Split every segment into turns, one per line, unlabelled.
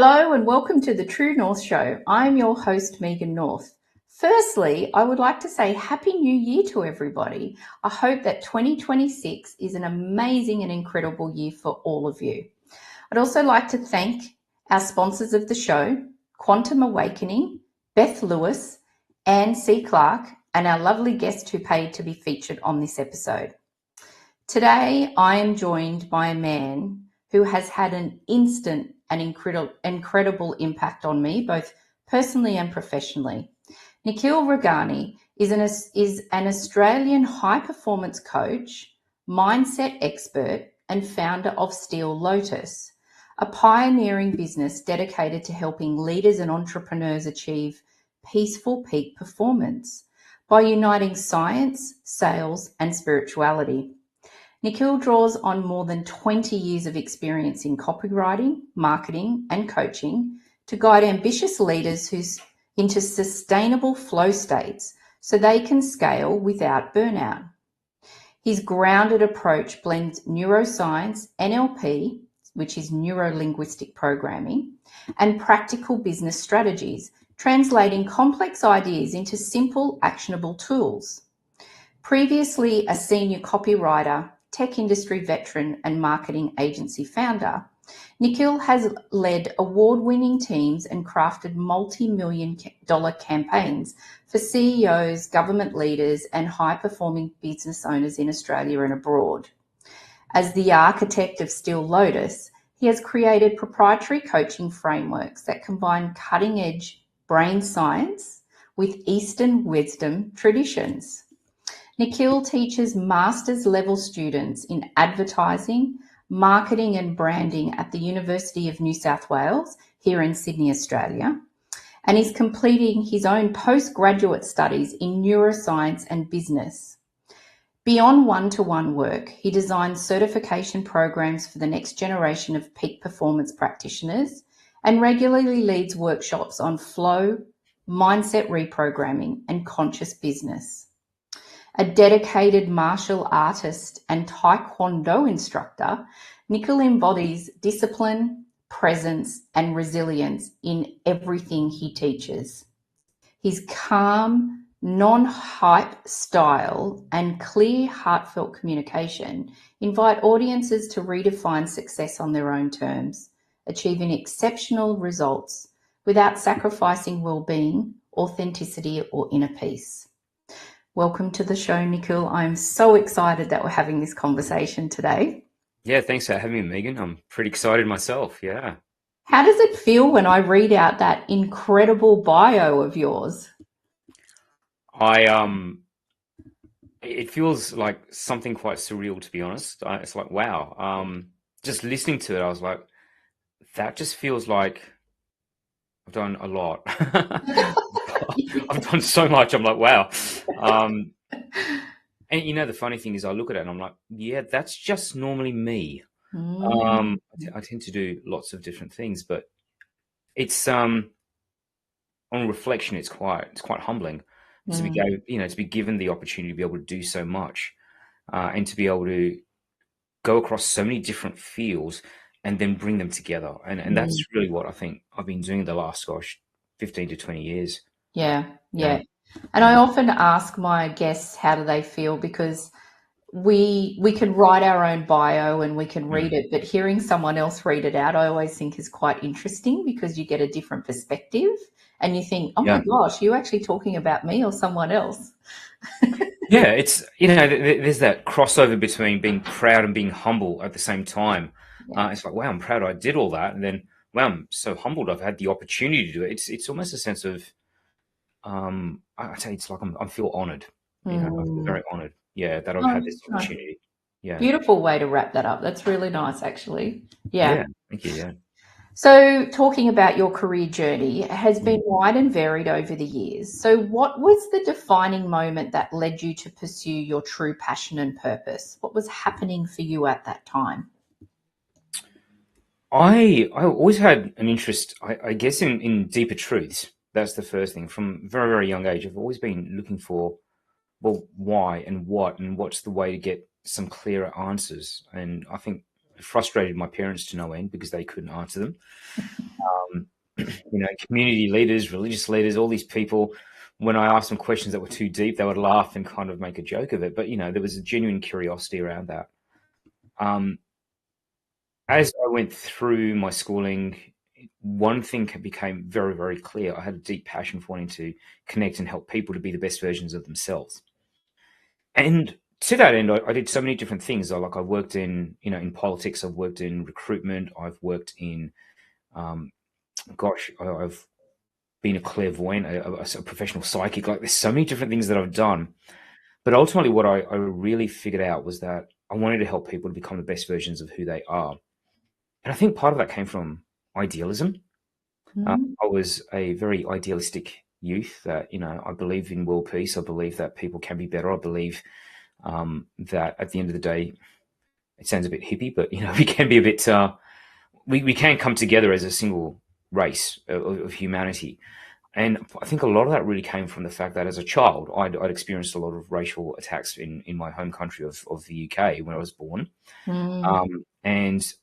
Hello and welcome to the True North Show. I'm your host, Megan North. Firstly, I would like to say Happy New Year to everybody. I hope that 2026 is an amazing and incredible year for all of you. I'd also like to thank our sponsors of the show, Quantum Awakening, Beth Lewis, Anne C. Clark, and our lovely guest who paid to be featured on this episode. Today, I am joined by a man who has had an instant and incredible impact on me, both personally and professionally. Nikhil Rughani is an Australian high-performance coach, mindset expert, and founder of Steel Lotus, a pioneering business dedicated to helping leaders and entrepreneurs achieve peaceful peak performance by uniting science, sales, and spirituality. Nikhil draws on more than 20 years of experience in copywriting, marketing, and coaching to guide ambitious leaders into sustainable flow states so they can scale without burnout. His grounded approach blends neuroscience, NLP, which is neuro-linguistic programming, and practical business strategies, translating complex ideas into simple, actionable tools. Previously a senior copywriter, tech industry veteran, and marketing agency founder, Nikhil has led award-winning teams and crafted multi-million-dollar campaigns for CEOs, government leaders, and high-performing business owners in Australia and abroad. As the architect of Steel Lotus, he has created proprietary coaching frameworks that combine cutting-edge brain science with Eastern wisdom traditions. Nikhil teaches master's level students in advertising, marketing and branding at the University of New South Wales here in Sydney, Australia, and is completing his own postgraduate studies in neuroscience and business. Beyond one-to-one work, he designs certification programs for the next generation of peak performance practitioners and regularly leads workshops on flow, mindset reprogramming, and conscious business. A dedicated martial artist and taekwondo instructor, Nikhil embodies discipline, presence, and resilience in everything he teaches. His calm, non-hype style and clear, heartfelt communication invite audiences to redefine success on their own terms, achieving exceptional results without sacrificing well-being, authenticity, or inner peace. Welcome to the show, Nikhil. I'm so excited that we're having this conversation today.
Yeah, thanks for having me, Megan. I'm pretty excited myself, yeah.
How does it feel when I read out that incredible bio of yours?
It feels like something quite surreal, to be honest. It's like, wow. Just listening to it, I was like, that just feels like I've done a lot. I've done so much. I'm like, wow. And you know, the funny thing is I look at it and I'm like, yeah, that's just normally me. I tend to do lots of different things, but it's on reflection, it's quite humbling to be given the opportunity to be able to do so much, and to be able to go across so many different fields and then bring them together. And that's really what I think I've been doing the last 15 to 20 years.
Yeah. And I often ask my guests, how do they feel? Because we can write our own bio and we can read it, but hearing someone else read it out, I always think is quite interesting because you get a different perspective and you think, oh my gosh, you're actually talking about me or someone else.
Yeah, it's, there's that crossover between being proud and being humble at the same time. It's like, wow, I'm proud I did all that. And then, wow, I'm so humbled I've had the opportunity to do it. It's almost a sense of, I tell you, it's like I feel honored. I feel very honored. Yeah, that I've had this opportunity. Yeah.
Beautiful way to wrap that up. That's really nice, actually.
Yeah. Thank you. Yeah.
So talking about your career journey, it has been wide and varied over the years. So what was the defining moment that led you to pursue your true passion and purpose? What was happening for you at that time?
I always had an interest, I guess, in deeper truths. That's the first thing. From a very, very young age, I've always been looking for, well, why and what's the way to get some clearer answers. And I think it frustrated my parents to no end because they couldn't answer them. community leaders, religious leaders, all these people. When I asked them questions that were too deep, they would laugh and kind of make a joke of it. But there was a genuine curiosity around that. As I went through my schooling, one thing became very, very clear. I had a deep passion for wanting to connect and help people to be the best versions of themselves. And to that end, I did so many different things. I worked in politics. I've worked in recruitment. I've worked in, I've been a clairvoyant, a professional psychic. There's so many different things that I've done. But ultimately, what I really figured out was that I wanted to help people to become the best versions of who they are. And I think part of that came from idealism. I was a very idealistic youth that, I believe in world peace. I believe that people can be better. I believe that at the end of the day, it sounds a bit hippie, but, we can be a bit, we can come together as a single race of humanity. And I think a lot of that really came from the fact that as a child, I'd experienced a lot of racial attacks in my home country of the UK when I was born. And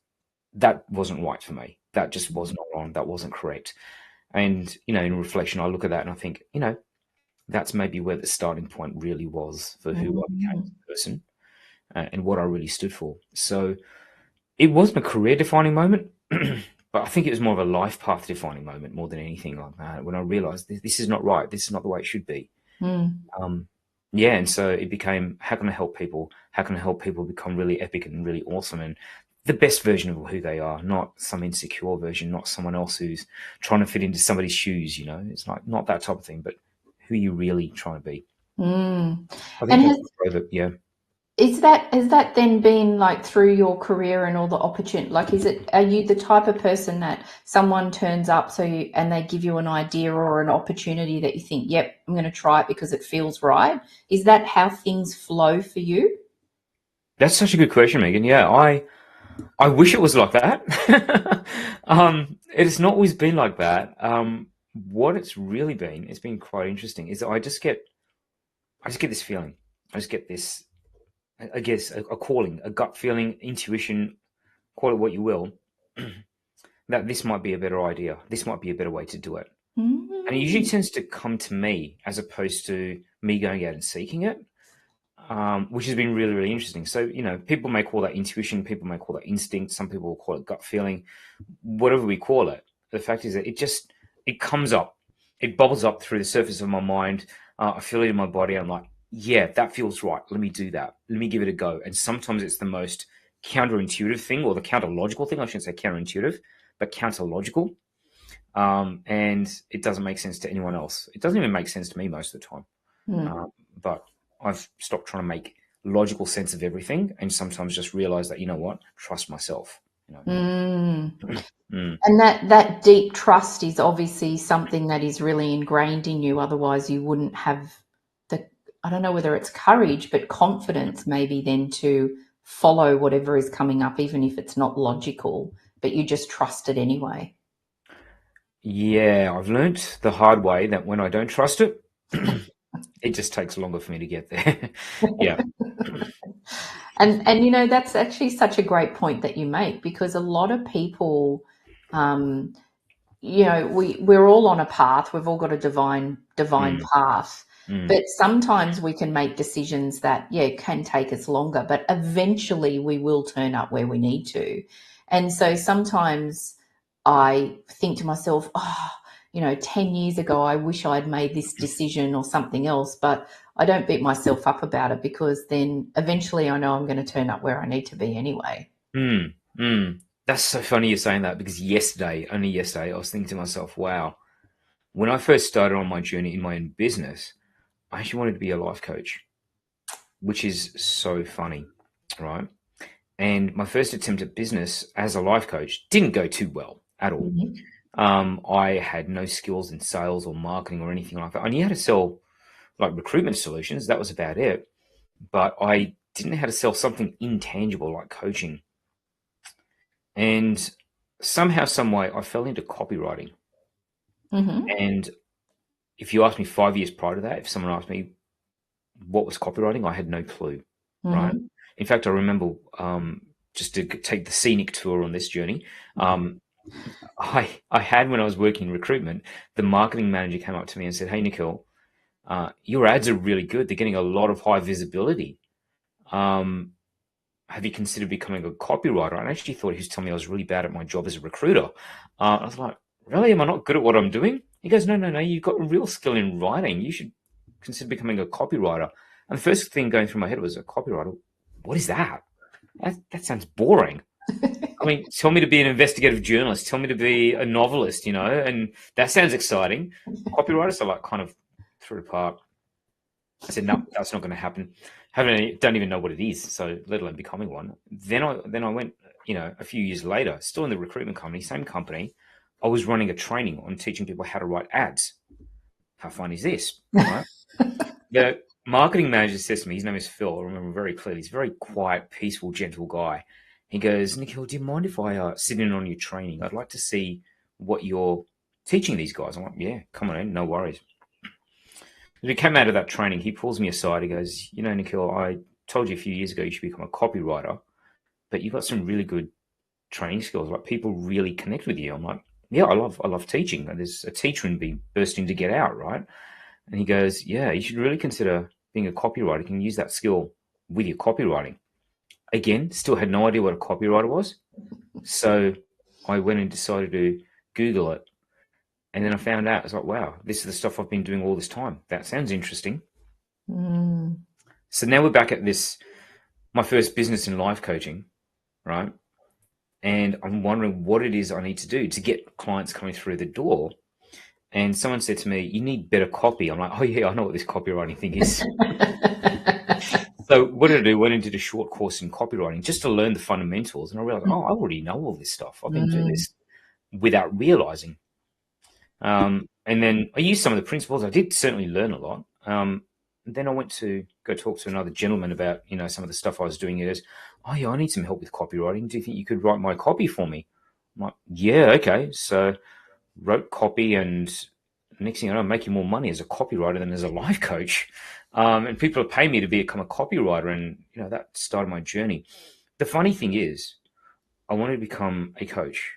that wasn't right for me. That just was not wrong. That wasn't correct. And, in reflection, I look at that and I think, that's maybe where the starting point really was for who I became as a person and what I really stood for. So it wasn't a career defining moment, but I think it was more of a life path defining moment more than anything like that. When I realized this is not right. This is not the way it should be. And so it became, how can I help people? How can I help people become really epic and really awesome and the best version of who they are, not some insecure version, not someone else who's trying to fit into somebody's shoes, It's not that type of thing, but who you really trying to be. I think that's
Has that then been through your career and all the opportunity? Are you the type of person that someone turns up and they give you an idea or an opportunity that you think, yep, I'm going to try it because it feels right? Is that how things flow for you?
That's such a good question, Megan. Yeah, I wish it was like that. It has not always been like that. What it's really it's been quite interesting, is that I just get this feeling. I just get this, I guess, a calling, a gut feeling, intuition, call it what you will, that this might be a better idea. This might be a better way to do it. And it usually tends to come to me as opposed to me going out and seeking it. Which has been really, really interesting. So, people may call that intuition, people may call that instinct, some people will call it gut feeling, whatever we call it. The fact is that it comes up, it bubbles up through the surface of my mind. I feel it in my body. I'm like, yeah, that feels right. Let me do that. Let me give it a go. And sometimes it's the most counterintuitive thing, or the counterlogical thing. I shouldn't say counterintuitive, but counterlogical. And it doesn't make sense to anyone else. It doesn't even make sense to me most of the time. But I've stopped trying to make logical sense of everything and sometimes just realize that, trust myself.
And that deep trust is obviously something that is really ingrained in you. Otherwise you wouldn't have I don't know whether it's courage, but confidence maybe then to follow whatever is coming up, even if it's not logical, but you just trust it anyway.
Yeah, I've learnt the hard way that when I don't trust it, it just takes longer for me to get there. Yeah.
And that's actually such a great point that you make, because a lot of people, we're all on a path. We've all got a divine path. But sometimes we can make decisions that, can take us longer, but eventually we will turn up where we need to. And so sometimes I think to myself, 10 years ago, I wish I'd made this decision or something else, but I don't beat myself up about it, because then eventually I know I'm going to turn up where I need to be anyway.
That's so funny you're saying that, because only yesterday, I was thinking to myself, wow, when I first started on my journey in my own business, I actually wanted to be a life coach, which is so funny, right? And my first attempt at business as a life coach didn't go too well at all. I had no skills in sales or marketing or anything like that. I knew how to sell recruitment solutions. That was about it. But I didn't know how to sell something intangible like coaching. And somehow, some way, I fell into copywriting. And if you asked me 5 years prior to that, if someone asked me what was copywriting, I had no clue, right? In fact, I remember, just to take the scenic tour on this journey, I had when I was working in recruitment, the marketing manager came up to me and said, "Hey, Nikhil, your ads are really good. They're getting a lot of high visibility. Um, have you considered becoming a copywriter?" And I actually thought he was telling me I was really bad at my job as a recruiter. I was like, "Really? Am I not good at what I'm doing?" He goes, "No, no, no. You've got a real skill in writing. You should consider becoming a copywriter." And the first thing going through my head was, a copywriter? What is that? That sounds boring. I mean, tell me to be an investigative journalist. Tell me to be a novelist, and that sounds exciting. Copywriters are like kind of threw it apart. I said, no, that's not going to happen. Don't even know what it is, so let alone becoming one. Then I went, a few years later, still in the recruitment company, same company. I was running a training on teaching people how to write ads. How fun is this, right? The marketing manager says to me, his name is Phil. I remember very clearly. He's a very quiet, peaceful, gentle guy. He goes, "Nikhil, do you mind if I sit in on your training? I'd like to see what you're teaching these guys." I'm like, "Yeah, come on in, no worries." As we came out of that training, he pulls me aside. He goes, "Nikhil, I told you a few years ago you should become a copywriter, but you've got some really good training skills. Like, people really connect with you." I'm like, "Yeah, I love teaching. There's a teacher in me bursting to get out, right?" And he goes, "Yeah, you should really consider being a copywriter. You can use that skill with your copywriting." Again, still had no idea what a copywriter was. So I went and decided to Google it. And then I found out, I was like, wow, this is the stuff I've been doing all this time. That sounds interesting.
Mm.
So now we're back at this, my first business in life coaching, right? And I'm wondering what it is I need to do to get clients coming through the door. And someone said to me, "You need better copy." I'm like, "Oh, yeah, I know what this copywriting thing is." So what did I do? Went and did a short course in copywriting just to learn the fundamentals. And I realized, oh, I already know all this stuff. I've been doing
Mm.
this without realizing. And then I used some of the principles. I did certainly learn a lot. Then I went to go talk to another gentleman about, some of the stuff I was doing. He goes, "Oh, yeah, I need some help with copywriting. Do you think you could write my copy for me?" I'm like, "Yeah, okay." So wrote copy, and next thing I know, I'm making more money as a copywriter than as a life coach. And people are paying me to become a copywriter, and that started my journey. The funny thing is, I wanted to become a coach.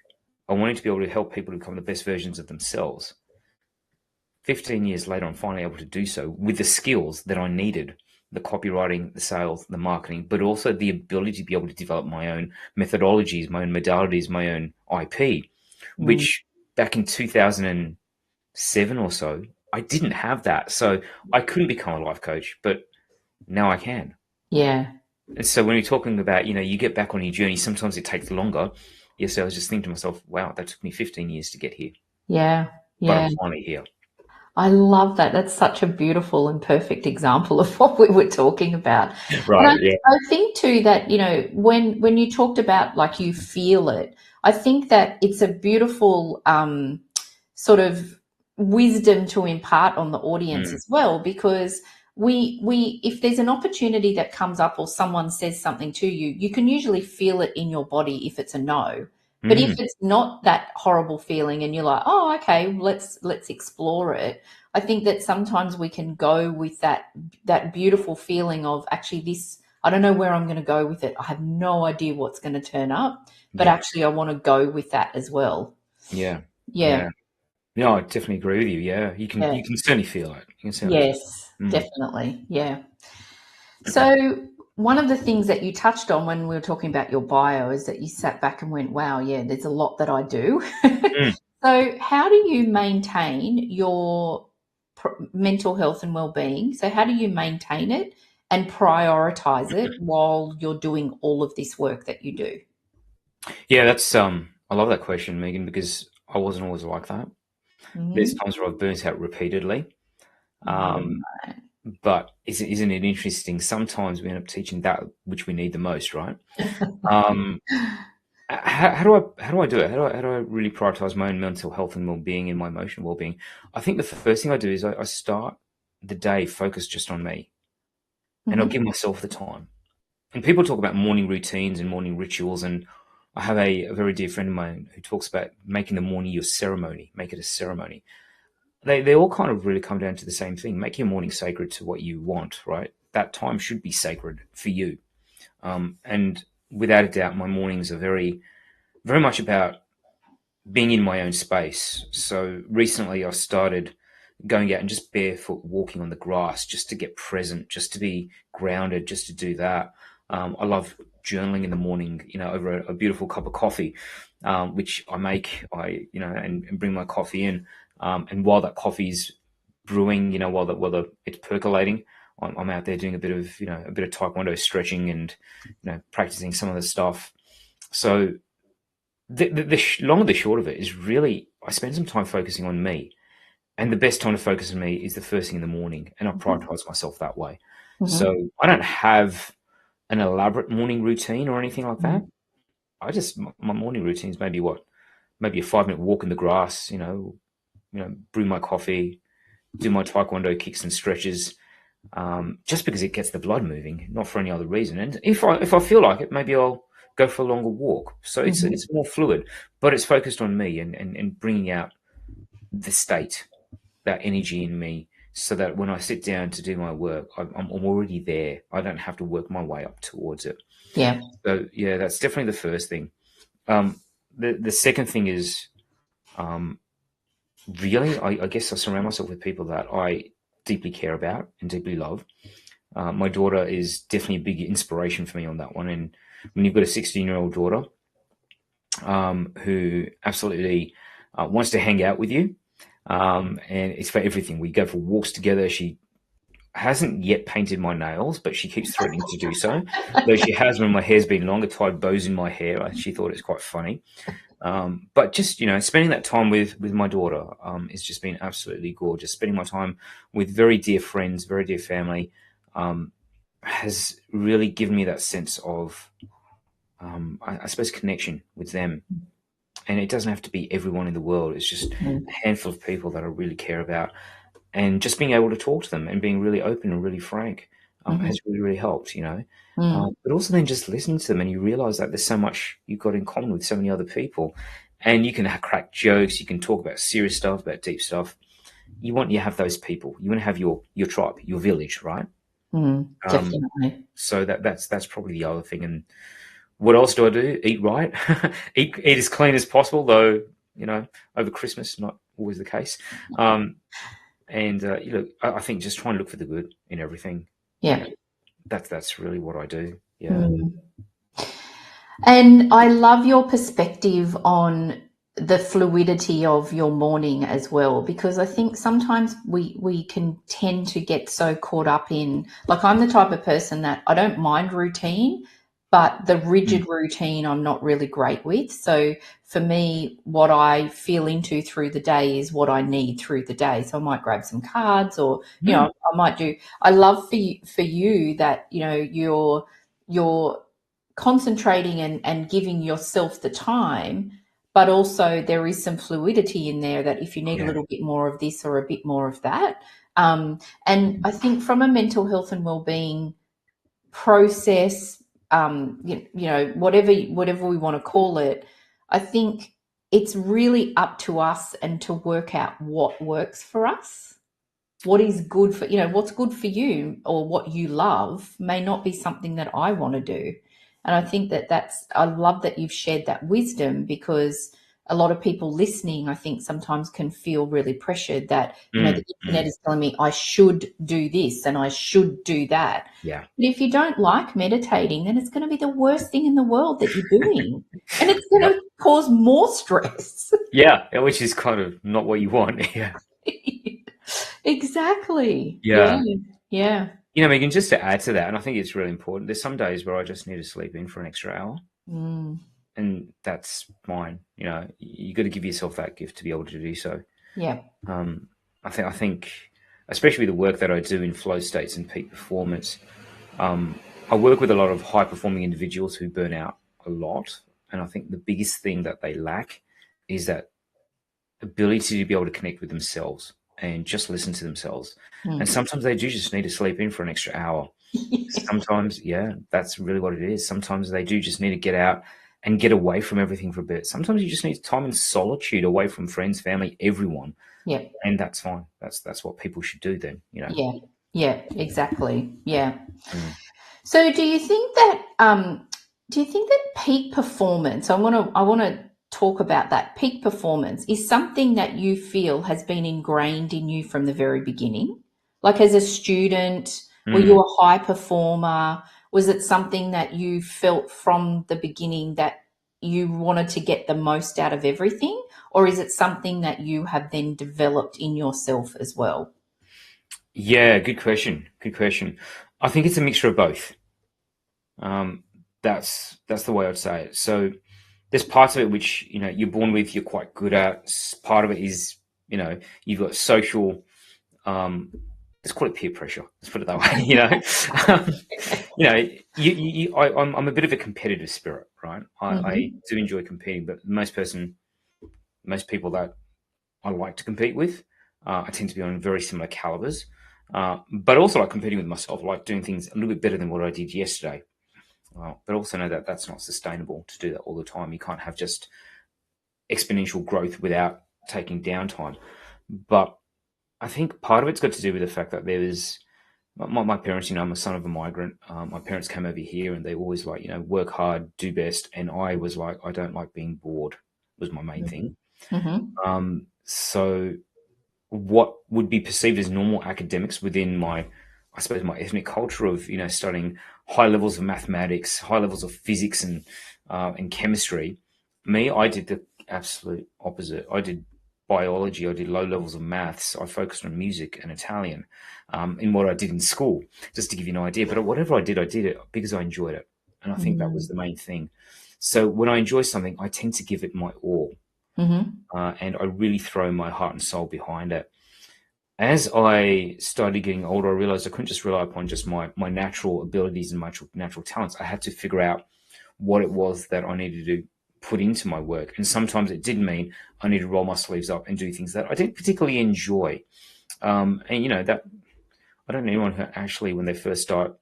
I wanted to be able to help people to become the best versions of themselves. 15 years later, I'm finally able to do so with the skills that I needed: the copywriting, the sales, the marketing, but also the ability to be able to develop my own methodologies, my own modalities, my own IP,
Mm.
which back in 2007 or so, I didn't have that. So I couldn't become a life coach, but now I can.
Yeah.
And so when we're talking about, you get back on your journey, sometimes it takes longer. Yes, I was just thinking to myself, wow, that took me 15 years to get here,
Yeah.
but I'm
Yeah.
finally here.
I love that. That's such a beautiful and perfect example of what we were talking about. And
Right. Yeah.
I think too that, when you talked about like you feel it, I think that it's a beautiful sort of wisdom to impart on the audience
Mm,
as well, because we if there's an opportunity that comes up or someone says something to you, you can usually feel it in your body if it's a no. But if
mm.
it's not that horrible feeling and you're like, oh, okay, let's explore it. I think that sometimes we can go with that beautiful feeling of actually this. I don't know where I'm going to go with it. I have no idea what's going to turn up, but
Yeah.
actually I want to go with that as well.
Yeah.
Yeah,
Yeah. No, I definitely agree with you. Yeah. You can
yeah,
you can certainly feel it. You can certainly feel
yes,
it. Mm.
definitely, yeah. So one of the things that you touched on when we were talking about your bio is that you sat back and went, "Wow, yeah, there's a lot that I do."
Mm.
So how do you maintain your mental health and well-being? So how do you maintain it and prioritize it while you're doing all of this work that you do?
Yeah, that's I love that question, Megan, because I wasn't always like that. There's
Mm,
times where I've burnt out repeatedly. Um,
right.
but isn't it interesting? Sometimes we end up teaching that which we need the most, right? Um, how do I do it? How do I really prioritize my own mental health and well-being and my emotional well-being? I think the first thing I do is I start the day focused just on me, and I'll
Mhm.
give myself the time. And people talk about morning routines and morning rituals, and I have a very dear friend of mine who talks about making the morning your ceremony. Make it a ceremony. They all kind of really come down to the same thing. Make your morning sacred to what you want, right? That time should be sacred for you. And without a doubt, my mornings are very, very much about being in my own space. So recently I started going out and just barefoot walking on the grass just to get present, just to be grounded, just to do that. I love journaling in the morning, over a beautiful cup of coffee, which I make, and bring my coffee in. And while that coffee's brewing, while it's percolating, I'm out there doing a bit of taekwondo stretching and, practicing some of the stuff. So the long and the short of it is really, I spend some time focusing on me. And the best time to focus on me is the first thing in the morning. And I prioritize myself that way. So I don't have an elaborate morning routine or anything like that. My morning routine is maybe a 5-minute walk in the grass, brew my coffee, do my taekwondo kicks and stretches, just because it gets the blood moving, not for any other reason. And if I feel like it, maybe I'll go for a longer walk. So it's more fluid, but it's focused on me and bringing out the state, that energy in me, so that when I sit down to do my work, I'm already there. I don't have to work my way up towards it.
Yeah.
So yeah, that's definitely the first thing. The second thing is, really, I guess I surround myself with people that I deeply care about and deeply love. My daughter is definitely a big inspiration for me on that one. And when you've got a 16-year-old daughter, who absolutely wants to hang out with you, and it's for everything. We go for walks together. She hasn't yet painted my nails, but she keeps threatening to do so. Though she has, when my hair's been longer, tied bows in my hair. She thought it's quite funny. But just, spending that time with my daughter, has just been absolutely gorgeous. Spending my time with very dear friends, very dear family, has really given me that sense of, I suppose, connection with them. And it doesn't have to be everyone in the world. It's just a handful of people that I really care about. And just being able to talk to them and being really open and really frank, has really, really helped, but also then just listening to them, and you realize that there's so much you've got in common with so many other people, and you can crack jokes, you can talk about serious stuff, about deep stuff. You have those people. You want to have your tribe, your village, right?
Definitely.
So that's probably the other thing. And what else do I do? Eat right, eat as clean as possible, though, over Christmas, not always the case. And I think just try and look for the good in everything.
Yeah.
That's really what I do. Yeah.
And I love your perspective on the fluidity of your morning as well, because I think sometimes we can tend to get so caught up in, like, I'm the type of person that I don't mind routine, but the rigid routine I'm not really great with. So for me, what I feel into through the day is what I need through the day. So I might grab some cards, or I might do. I love for you that you're concentrating and giving yourself the time, but also there is some fluidity in there, that if you need a little bit more of this or a bit more of that. And I think from a mental health and well-being process, whatever we want to call it, I think it's really up to us and to work out what works for us. What is good for, what's good for you, or what you love may not be something that I want to do. And I think I love that you've shared that wisdom, because a lot of people listening, I think, sometimes can feel really pressured that, the internet is telling me I should do this and I should do that.
Yeah.
But if you don't like meditating, then it's going to be the worst thing in the world that you're doing. And it's going to cause more stress.
Yeah, which is kind of not what you want. Yeah.
Exactly.
Yeah.
Yeah.
Megan, just to add to that, and I think it's really important, there's some days where I just need to sleep in for an extra hour. And that's fine. You got to give yourself that gift to be able to do so.
Yeah.
I think, especially the work that I do in flow states and peak performance, I work with a lot of high performing individuals who burn out a lot. And I think the biggest thing that they lack is that ability to be able to connect with themselves and just listen to themselves. And sometimes they do just need to sleep in for an extra hour. Sometimes, that's really what it is. Sometimes they do just need to get out and get away from everything for a bit. Sometimes you just need time in solitude, away from friends, family, everyone.
Yeah.
And that's fine. That's what people should do then,
Yeah. Yeah, exactly. Yeah. So do you think that peak performance, I want to talk about that peak performance is something that you feel has been ingrained in you from the very beginning? Like as a student, were you a high performer? Was it something that you felt from the beginning that you wanted to get the most out of everything? Or is it something that you have then developed in yourself as well?
Yeah, good question. Good question. I think it's a mixture of both. Um, that's the way I'd say it. So there's parts of it which you're born with, you're quite good at. Part of it is you've got social. Um, let's call it peer pressure. Let's put it that way. um, I'm a bit of a competitive spirit, right? I
Mm-hmm.
do enjoy competing, but most people that I like to compete with, I tend to be on very similar calibers. But also like competing with myself, I like doing things a little bit better than what I did yesterday. But also know that that's not sustainable to do that all the time. You can't have just exponential growth without taking downtime. But I think part of it's got to do with the fact that there was my parents. I'm a son of a migrant. My parents came over here and they always like, work hard, do best. And I was like, I don't like being bored was my main thing.
Mm-hmm.
So what would be perceived as normal academics within I suppose, my ethnic culture of, studying high levels of mathematics, high levels of physics and chemistry. I did the absolute opposite. I did biology. I did low levels of maths. I focused on music and Italian, in what I did in school, just to give you an idea. But whatever I did it because I enjoyed it. And I think that was the main thing. So when I enjoy something, I tend to give it my all.
Mm-hmm.
And I really throw my heart and soul behind it. As I started getting older, I realized I couldn't just rely upon just my natural abilities and my natural talents. I had to figure out what it was that I needed to put into my work. And sometimes it did mean I needed to roll my sleeves up and do things that I didn't particularly enjoy. And that I don't know anyone who actually, when they first start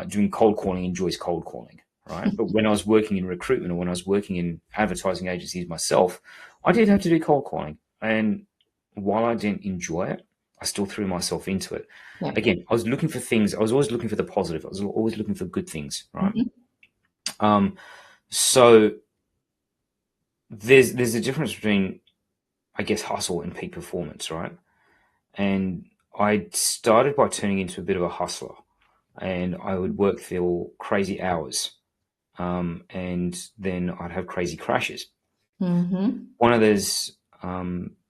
doing cold calling, enjoys cold calling, right? But when I was working in recruitment or when I was working in advertising agencies myself, I did have to do cold calling. And while I didn't enjoy it, I still threw myself into it.
Yeah.
Again, I was looking for things. I was always looking for the positive. I was always looking for good things, right?
Mm-hmm.
So there's a difference between, I guess, hustle and peak performance, right? And I started by turning into a bit of a hustler, and I would work till crazy hours, and then I'd have crazy crashes.
Mm-hmm.
One of those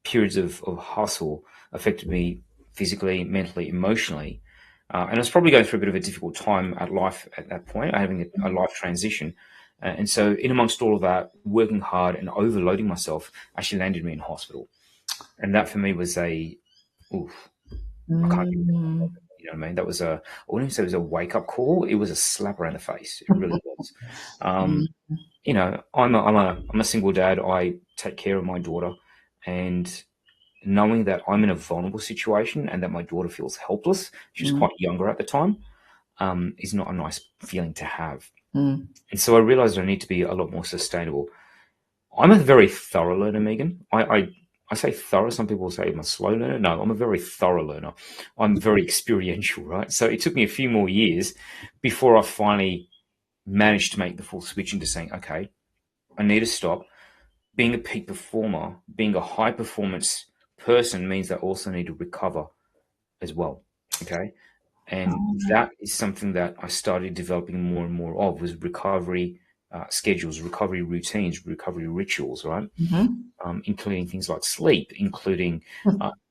periods of hustle affected me physically, mentally, emotionally. And I was probably going through a bit of a difficult time at life at that point, having a life transition. And so, in amongst all of that, working hard and overloading myself actually landed me in hospital. And that for me was oof, I can't do that.
Mm-hmm.
You know what I mean? I wouldn't say it was a wake up call. It was a slap around the face. It really was. Um, I'm a single dad. I take care of my daughter, and knowing that I'm in a vulnerable situation and that my daughter feels helpless, she was quite younger at the time, is not a nice feeling to have.
Mm-hmm.
And so I realized I need to be a lot more sustainable. I'm a very thorough learner, Megan. I say thorough. Some people say I'm a slow learner. No, I'm a very thorough learner. I'm very experiential, right? So it took me a few more years before I finally managed to make the full switch into saying, okay, I need to stop. Being a peak performer, being a high performance person means I also need to recover as well. Okay. And that is something that I started developing more and more of was recovery schedules, recovery routines, recovery rituals, right?
Mm-hmm.
Including things like sleep, including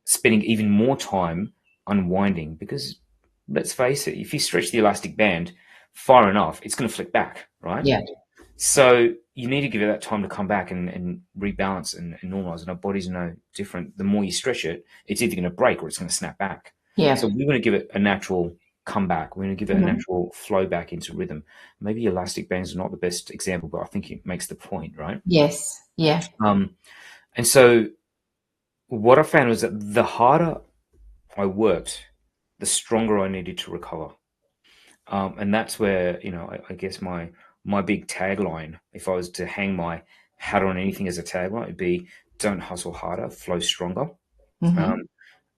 spending even more time unwinding. Because let's face it, if you stretch the elastic band far enough, it's going to flick back, right?
Yeah.
So you need to give it that time to come back and rebalance and normalize. And our bodies are no different. The more you stretch it, it's either going to break or it's going to snap back.
Yeah.
So we want to give it a natural comeback. We're going to give it a natural flow back into rhythm. Maybe elastic bands are not the best example, but I think it makes the point, right?
Yes. Yeah.
And so what I found was that the harder I worked, the stronger I needed to recover. And that's where, I guess my big tagline, if I was to hang my hat on anything as a tagline, it'd be don't hustle harder, flow stronger.
Mm-hmm.
Um,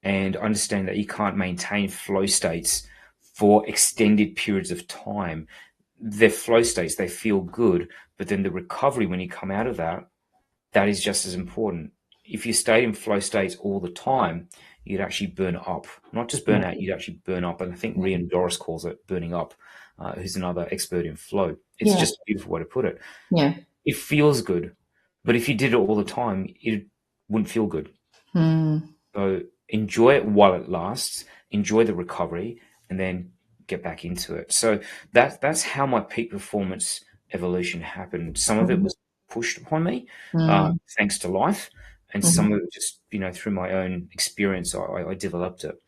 and understand that you can't maintain flow states for extended periods of time. They're flow states, they feel good, but then the recovery when you come out of that that is just as important. If you stayed in flow states all the time, you'd actually burn up. Not just burn out, you'd actually burn up. And I think Rian Doris calls it burning up, who's another expert in flow. It's just a beautiful way to put it.
Yeah.
It feels good, but if you did it all the time, it wouldn't feel good. So enjoy it while it lasts, enjoy the recovery, and then get back into it. So that's how my peak performance evolution happened. Some of it was pushed upon me, thanks to life, and some of it just, through my own experience, I developed it.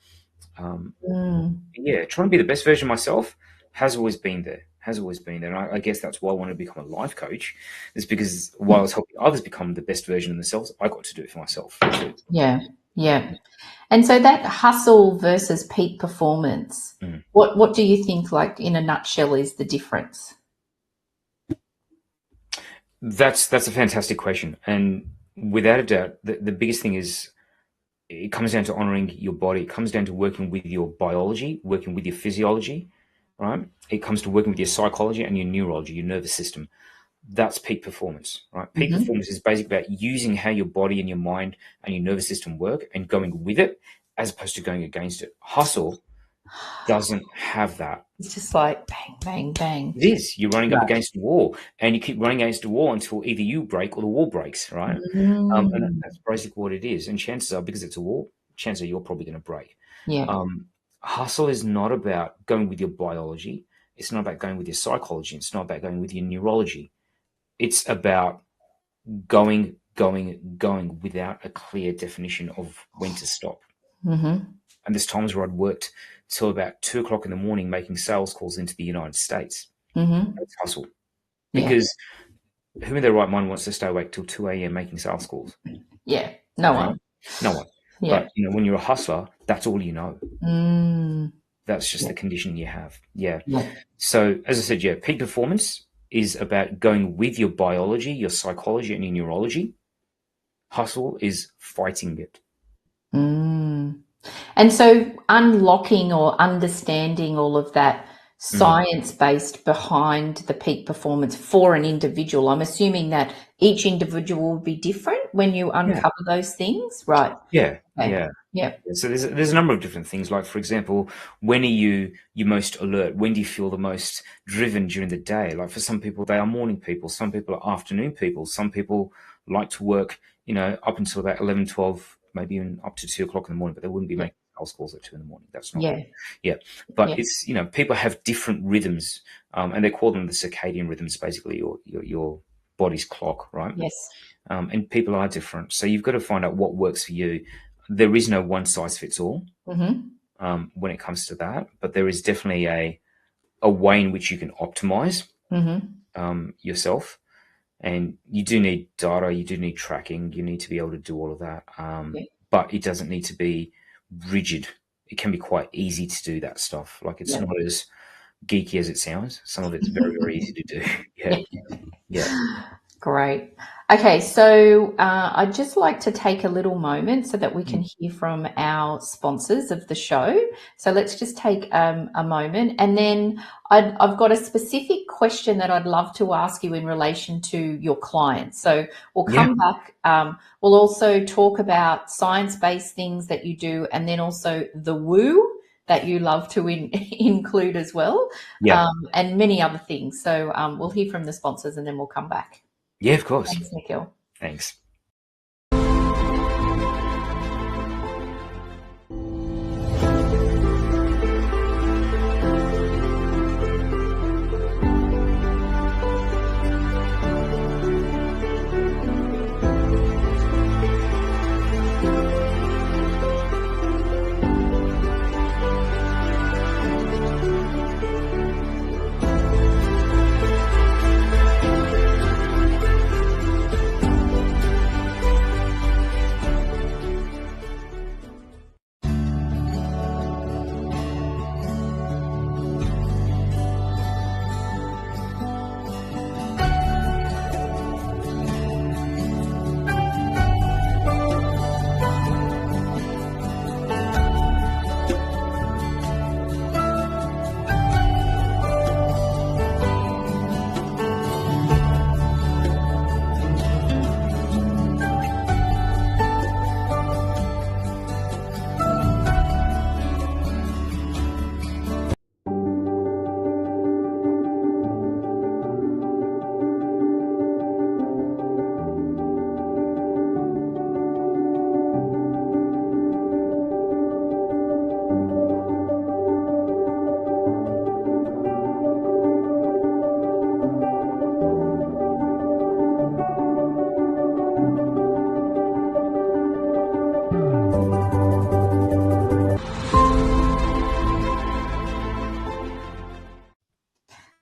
Yeah, trying to be the best version of myself has always been there. And I guess that's why I wanted to become a life coach, is because while I was helping others become the best version of themselves, I got to do it for myself too.
Yeah. And so that hustle versus peak performance, what do you think, like in a nutshell, is the difference?
That's a fantastic question. And without a doubt, the biggest thing is it comes down to honoring your body. It comes down to working with your biology, working with your physiology, right? It comes to working with your psychology and your neurology, your nervous system. That's peak performance, right? Peak performance is basically about using how your body and your mind and your nervous system work and going with it as opposed to going against it. Hustle doesn't have that.
It's just like bang, bang, bang.
It is. You're running up against a wall, and you keep running against a wall until either you break or the wall breaks, right? And that's basically what it is. And chances are, because it's a wall, chances are you're probably going to break.
Yeah.
Hustle is not about going with your biology. It's not about going with your psychology. It's not about going with your neurology. It's about going without a clear definition of when to stop. And there's times where I'd worked till about 2 o'clock in the morning making sales calls into the United States. That's hustle. Because who in their right mind wants to stay awake till 2 a.m. making sales calls?
Yeah, no one.
No one.
Yeah.
But when you're a hustler, that's all you know. That's just the condition you have. Yeah. So as I said, peak performance is about going with your biology, your psychology, and your neurology. Hustle is fighting it.
And so unlocking or understanding all of that science-based behind the peak performance for an individual, I'm assuming that each individual will be different when you uncover those things, right?
Yeah.
Okay.
Yeah. So there's a number of different things. Like, for example, when are you most alert? When do you feel the most driven during the day? Like, for some people, they are morning people. Some people are afternoon people. Some people like to work, up until about 11, 12, maybe even up to 2 o'clock in the morning, but they wouldn't be making sales calls at 2 in the morning. That's not good. But it's, people have different rhythms, and they call them the circadian rhythms, basically, your body's clock, right?
Yes.
And people are different. So you've got to find out what works for you. There is no one size fits all when it comes to that, but there is definitely a way in which you can optimize yourself. And you do need data, you do need tracking, you need to be able to do all of that. But it doesn't need to be rigid. It can be quite easy to do that stuff. Like, it's not as geeky as it sounds. Some of it's very, very easy to do. Yeah.
Great. Okay, so I'd just like to take a little moment so that we can hear from our sponsors of the show. So let's just take a moment, and then I've got a specific question that I'd love to ask you in relation to your clients. So we'll come back. We'll also talk about science-based things that you do, and then also the woo that you love to include as well, and many other things. So we'll hear from the sponsors, and then we'll come back.
Yeah, of course.
Thanks, Nikhil.
Thanks.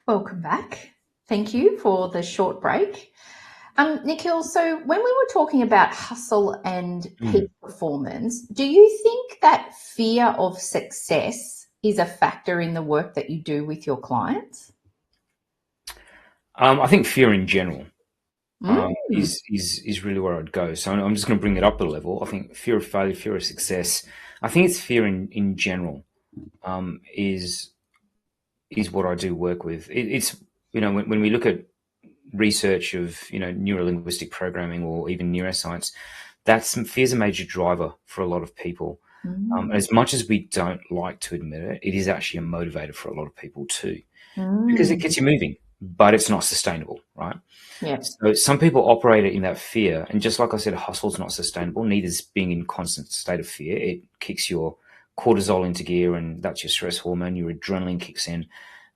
Welcome back. Thank you for the short break. Nikhil, so when we were talking about hustle and peak performance, do you think that fear of success is a factor in the work that you do with your clients?
I think fear in general
Mm.
is really where I'd go. So I'm just going to bring it up a level. I think fear of failure, fear of success. I think it's fear in general is what I do work with. It's when we look at research of neuro-linguistic programming or even neuroscience, fear is a major driver for a lot of people.
Mm.
As much as we don't like to admit it, it is actually a motivator for a lot of people too, because it
Mm.
gets you moving, but it's not sustainable, right?
Yeah.
So some people operate in that fear, and just like I said, hustle's not sustainable. Neither is being in constant state of fear. It kicks your cortisol into gear, and that's your stress hormone. Your adrenaline kicks in,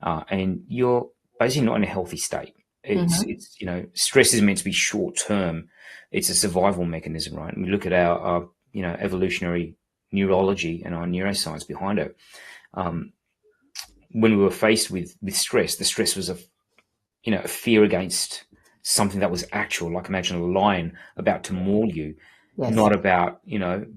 and you're basically not in a healthy state.
Mm-hmm.
It's stress is meant to be short term. It's a survival mechanism, right? And we look at our evolutionary neurology and our neuroscience behind it. When we were faced with stress, the stress was a fear against something that was actual. Like imagine a lion about to maul you,
Yes.
not about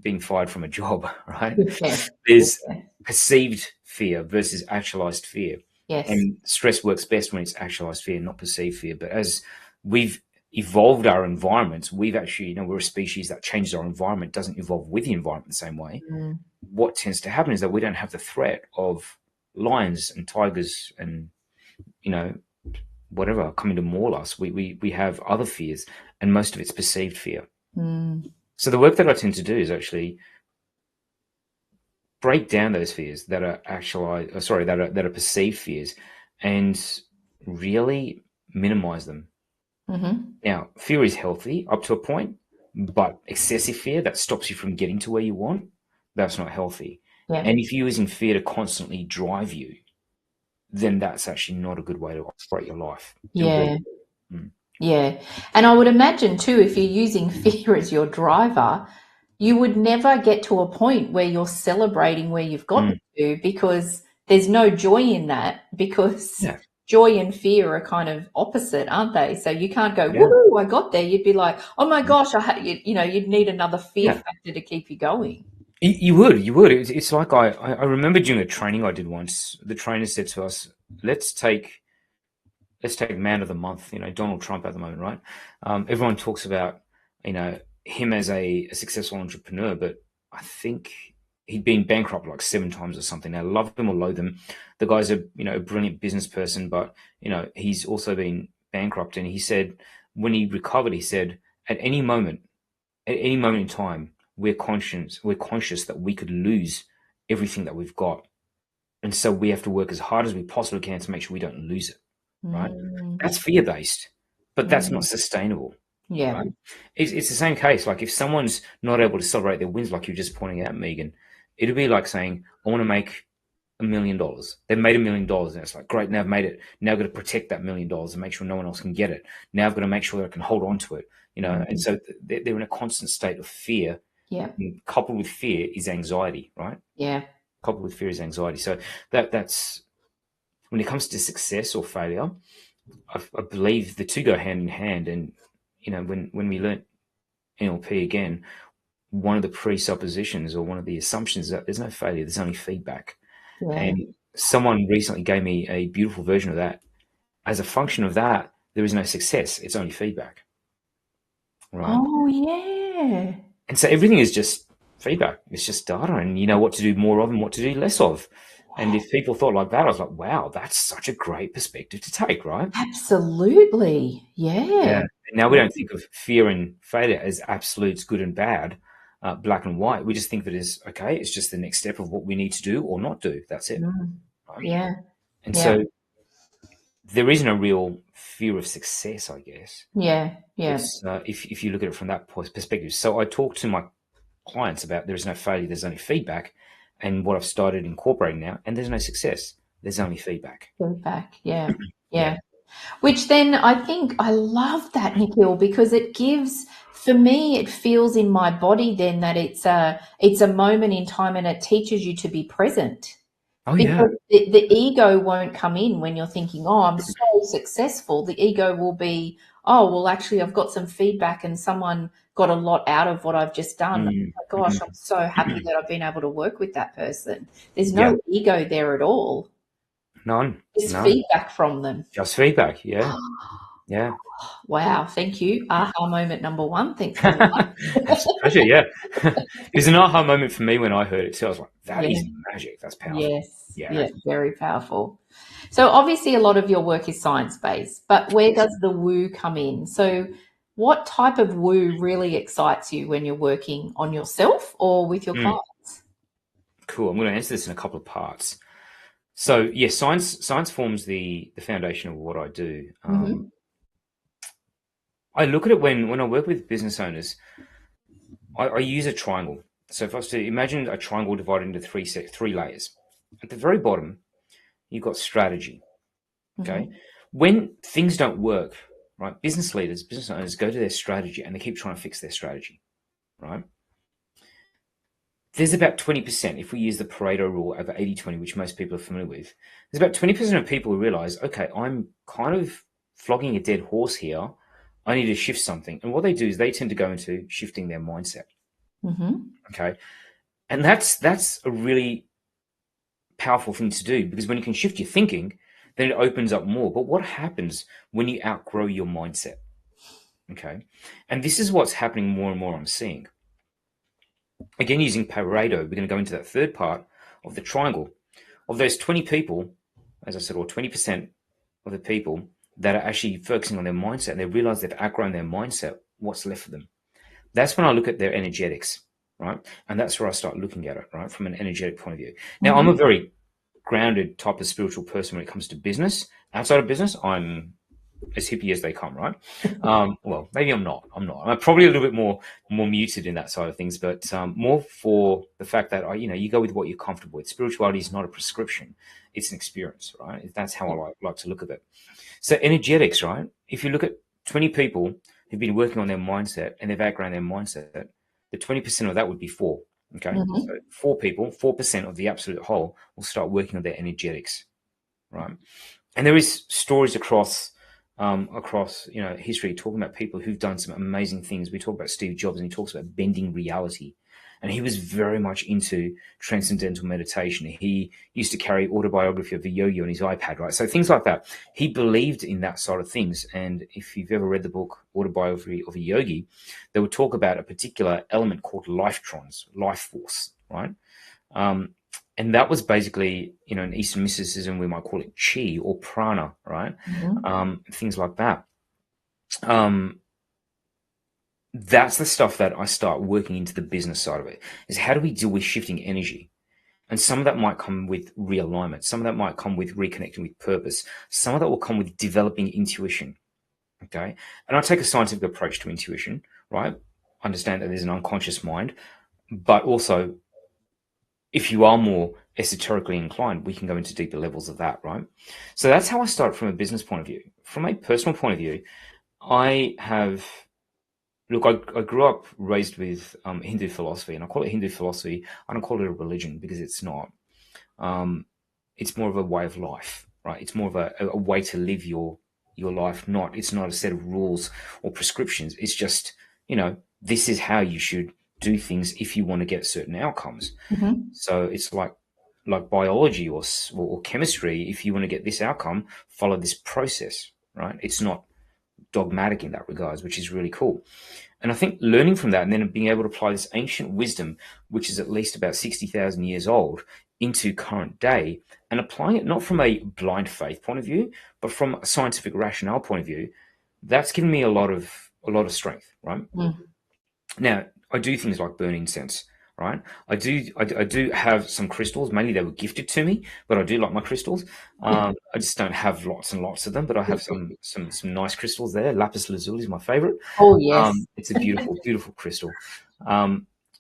being fired from a job, right?
Yeah.
There's
Yeah.
perceived fear versus actualized fear,
Yes.
and stress works best when it's actualized fear, not perceived fear. But as we've evolved our environments, we've actually, we're a species that changes our environment, doesn't evolve with the environment the same way.
Mm.
What tends to happen is that we don't have the threat of lions and tigers and whatever coming to maul us. We have other fears, and most of it's perceived fear.
Mm.
So the work that I tend to do is actually break down those fears that are that are perceived fears, and really minimize them.
Mm-hmm.
Now, fear is healthy up to a point, but excessive fear that stops you from getting to where you want, that's not healthy.
Yeah.
And if you're using fear to constantly drive you, then that's actually not a good way to operate your life. It'll break.
Yeah.
Mm.
Yeah. And I would imagine too, if you're using fear as your driver, you would never get to a point where you're celebrating where you've gotten
Mm.
to, because there's no joy in that, because
Yeah.
joy and fear are kind of opposite, aren't they? So you can't go,
Yeah.
woohoo, I got there. You'd be like, oh my gosh, you'd need another fear
Yeah.
factor to keep you going.
You would. It's like I remember during a training I did once, the trainer said to us, let's take man of the month, Donald Trump at the moment, right? Everyone talks about, him as a successful entrepreneur, but I think he'd been bankrupt like 7 times or something. Now, love him or loathe him, the guy's a brilliant business person, but, he's also been bankrupt. And he said, when he recovered, he said, at any moment, in time, we're conscious that we could lose everything that we've got. And so we have to work as hard as we possibly can to make sure we don't lose it, right?
Mm,
That's fear-based, but that's not
mm,
sustainable,
yeah.
right? It's the same case. Like if someone's not able to celebrate their wins, like you're just pointing out, Megan, it'd be like saying, I want to make $1 million. They've made $1 million, and it's like, great, now I've made it. Now I've got to protect that $1 million and make sure no one else can get it. Now I've got to make sure that I can hold on to it, and so they're in a constant state of fear.
Yeah.
And coupled with fear is anxiety, right?
Yeah.
Coupled with fear is anxiety. So that's when it comes to success or failure, I believe the two go hand in hand. And when we learnt NLP again, one of the presuppositions or one of the assumptions is that there's no failure, there's only feedback.
Yeah.
And someone recently gave me a beautiful version of that. As a function of that, there is no success, it's only feedback, right?
Oh, yeah.
And so everything is just feedback. It's just data, and you know what to do more of and what to do less of. And if people thought like that, I was like, wow, that's such a great perspective to take, right?
Absolutely. Yeah.
Yeah. Now we don't think of fear and failure as absolutes, good and bad, black and white. We just think of it as, okay, it's just the next step of what we need to do or not do. That's it.
Mm.
Right?
Yeah.
And
Yeah.
so there isn't a real fear of success, I guess.
Yeah. Yeah.
It's if you look at it from that perspective. So I talk to my clients about there is no failure, there's only feedback, and what I've started incorporating now, and there's no success, there's only feedback.
Feedback. Yeah.
Yeah.
Yeah. Which then I think I love that, Nikhil, because it gives, for me, it feels in my body then that it's a moment in time, and it teaches you to be present.
Oh, yeah.
Because the ego won't come in when you're thinking, oh, I'm so successful. The ego will be, oh, well, actually, I've got some feedback and someone got a lot out of what I've just done. Oh my gosh, I'm so happy that I've been able to work with that person. There's
Yeah.
no ego there at all.
None.
It's
None.
feedback from them.
Just feedback. Yeah. Yeah.
Wow, thank you. Aha moment number one. Thanks very much.
That's a pleasure. Yeah. It was an aha moment for me when I heard it too. I was like, that
Yeah.
is magic. That's powerful.
Yes.
Yeah.
Yeah. Very powerful. So obviously, a lot of your work is science based, but where does the woo come in? So, what type of woo really excites you when you're working on yourself or with your clients?
Cool. I'm going to answer this in a couple of parts. So, yeah, science forms the foundation of what I do.
Mm-hmm.
I look at it when I work with business owners. I use a triangle. So, if I was to imagine a triangle divided into three layers, at the very bottom you've got strategy. Okay,
Mm-hmm.
when things don't work, right? Business leaders, business owners go to their strategy and they keep trying to fix their strategy, right? There's about 20%, if we use the Pareto rule over 80-20, which most people are familiar with, there's about 20% of people who realize, okay, I'm kind of flogging a dead horse here. I need to shift something. And what they do is they tend to go into shifting their mindset.
Mm-hmm.
Okay. And that's a really powerful thing to do, because when you can shift your thinking, then it opens up more. But what happens when you outgrow your mindset? Okay. And this is what's happening more and more I'm seeing. Again, using Pareto, we're going to go into that third part of the triangle. Of those 20 people, as I said, or 20% of the people that are actually focusing on their mindset and they realize they've outgrown their mindset, what's left for them? That's when I look at their energetics, right? And that's where I start looking at it, right? From an energetic point of view. Now, I'm a very grounded type of spiritual person when it comes to business. Outside of business, I'm as hippie as they come, right? Well, maybe I'm not. I'm probably a little bit more muted in that side of things, but more for the fact that you go with what you're comfortable with. Spirituality is not a prescription; it's an experience, right? That's how I like to look at it. So energetics, right? If you look at 20 people who've been working on their mindset and they've outgrown their mindset, the 20% of that would be four. Okay,
Mm-hmm.
so four people, 4% of the absolute whole will start working on their energetics, right? And there is stories across history talking about people who've done some amazing things. We talk about Steve Jobs and he talks about bending reality, and he was very much into transcendental meditation. He used to carry autobiography of a yogi on his iPad, right? So things like that. He believed in that sort of things. And if you've ever read the book Autobiography of a Yogi, they would talk about a particular element called lifetrons, life force, right? And that was basically, in Eastern mysticism, we might call it chi or prana, right?
Mm-hmm.
Things like that. That's the stuff that I start working into the business side of it, is how do we deal with shifting energy? And some of that might come with realignment. Some of that might come with reconnecting with purpose. Some of that will come with developing intuition. Okay. And I take a scientific approach to intuition, right? Understand that there's an unconscious mind, but also if you are more esoterically inclined, we can go into deeper levels of that, right? So that's how I start from a business point of view. From a personal point of view, I grew up raised with Hindu philosophy, and I call it Hindu philosophy. I don't call it a religion because it's not. It's more of a way of life, right? It's more of a way to live your life. It's not a set of rules or prescriptions. It's just, this is how you should do things if you want to get certain outcomes.
Mm-hmm.
So it's like biology or chemistry. If you want to get this outcome, follow this process, right? It's not dogmatic in that regards, which is really cool. And I think learning from that and then being able to apply this ancient wisdom, which is at least about 60,000 years old, into current day, and applying it not from a blind faith point of view, but from a scientific rationale point of view, that's given me a lot of strength, right?
Mm.
Now, I do things like burn incense, right? I do have some crystals. Mainly they were gifted to me, but I do like my crystals. I just don't have lots and lots of them, but I have some nice crystals there. Lapis lazuli is my favorite.
Oh, yes.
It's a beautiful, beautiful crystal.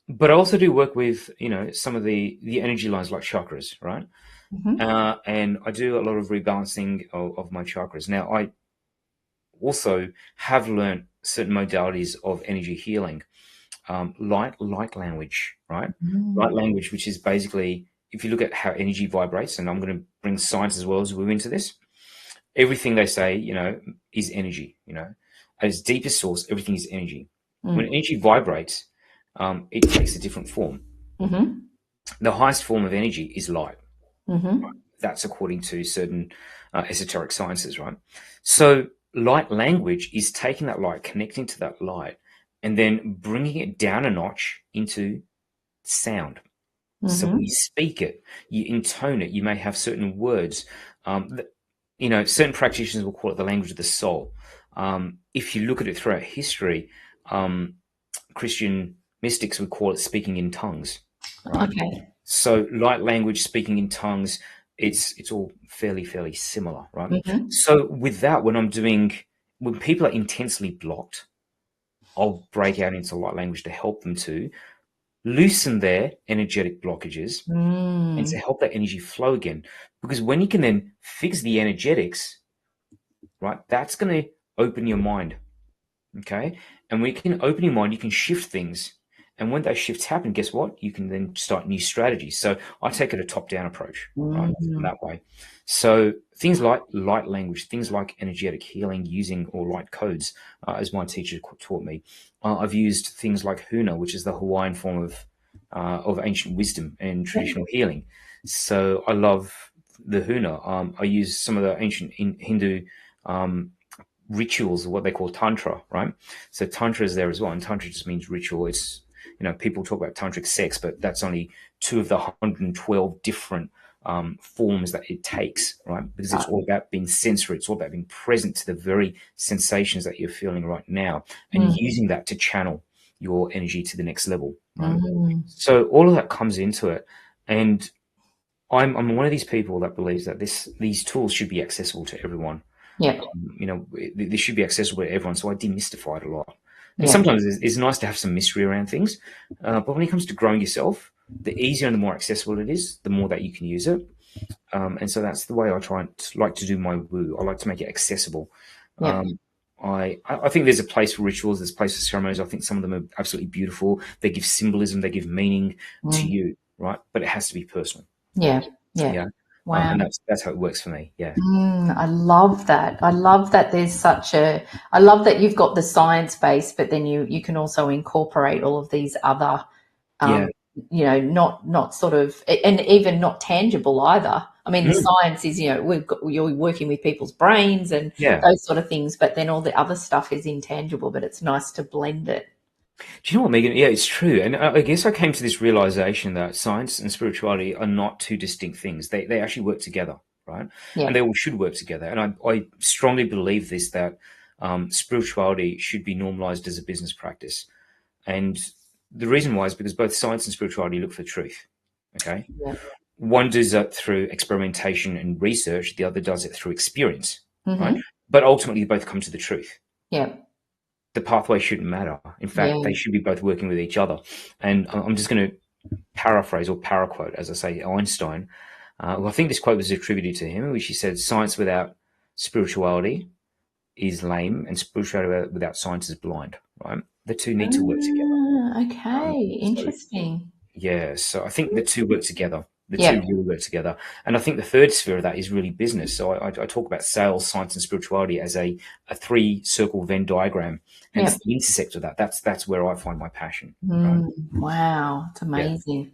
But I also do work with, some of the energy lines like chakras, right?
Mm-hmm.
And I do a lot of rebalancing of my chakras. Now, I also have learned certain modalities of energy healing, light language, right? Light
Mm.
language, which is basically if you look at how energy vibrates, and I'm going to bring science as well as we move into this, everything they say, is energy. At its deepest source, everything is energy. When energy vibrates, it takes a different form. The highest form of energy is light. That's according to certain esoteric sciences, right? So light language is taking that light, connecting to that light, and then bringing it down a notch into sound. So when you speak it, you intone it, you may have certain words. Certain practitioners will call it the language of the soul. If you look at it throughout history, Christian mystics would call it speaking in tongues. Right?
Okay.
So light language, speaking in tongues, it's all fairly similar, right? So with that, when people are intensely blocked, I'll break out into light language to help them to loosen their energetic blockages and to help that energy flow again. Because when you can then fix the energetics, right, that's going to open your mind, okay? And when you can open your mind, you can shift things. And when those shifts happen, guess what? You can then start new strategies. So I take it a top-down approach, right, that way. So things like light language, things like energetic healing using or light codes, as my teacher taught me. I've used things like Huna, which is the Hawaiian form of ancient wisdom and traditional healing. So I love the Huna. I use some of the ancient Hindu rituals, what they call Tantra, right? So Tantra is there as well. And Tantra just means ritual. It's, people talk about tantric sex, but that's only 2 of the 112 different forms that it takes, right? Because it's all about being sensory. It's all about being present to the very sensations that you're feeling right now and using that to channel your energy to the next level, right? So all of that comes into it. And I'm one of these people that believes that these tools should be accessible to everyone.
Yeah.
This should be accessible to everyone. So I demystify it a lot. And sometimes it's nice to have some mystery around things. But when it comes to growing yourself, the easier and the more accessible it is, the more that you can use it. And so that's the way I like to do my woo. I like to make it accessible. I think there's a place for rituals, there's a place for ceremonies. I think some of them are absolutely beautiful. They give symbolism, they give meaning to you, right? But it has to be personal.
Yeah. Wow.
And that's how it works for me. Yeah.
I love that. I love that I love that you've got the science base, but then you can also incorporate all of these other, not sort of, and even not tangible either. I mean, the science is, you're working with people's brains and those sort of things, but then all the other stuff is intangible, but it's nice to blend it.
Do you know what, Megan? Yeah, it's true. And I guess I came to this realization that science and spirituality are not two distinct things. They actually work together, right?
Yeah.
And they all should work together. And I strongly believe this, that spirituality should be normalized as a business practice. And the reason why is because both science and spirituality look for truth, okay?
Yeah.
One does that through experimentation and research. The other does it through experience, right? But ultimately, both come to the truth.
Yeah.
The pathway shouldn't matter. In fact, they should be both working with each other. And I'm just going to paraphrase or paraquote, as I say, Einstein. I think this quote was attributed to him, which he said, "Science without spirituality is lame, and spirituality without science is blind." Right? The two need to work together.
Okay, interesting.
So I think the two work together. The two really work together. And I think the third sphere of that is really business. So I talk about sales, science, and spirituality as a 3-circle Venn diagram. And it's the intersect of that. That's where I find my passion. Right?
Wow, it's amazing.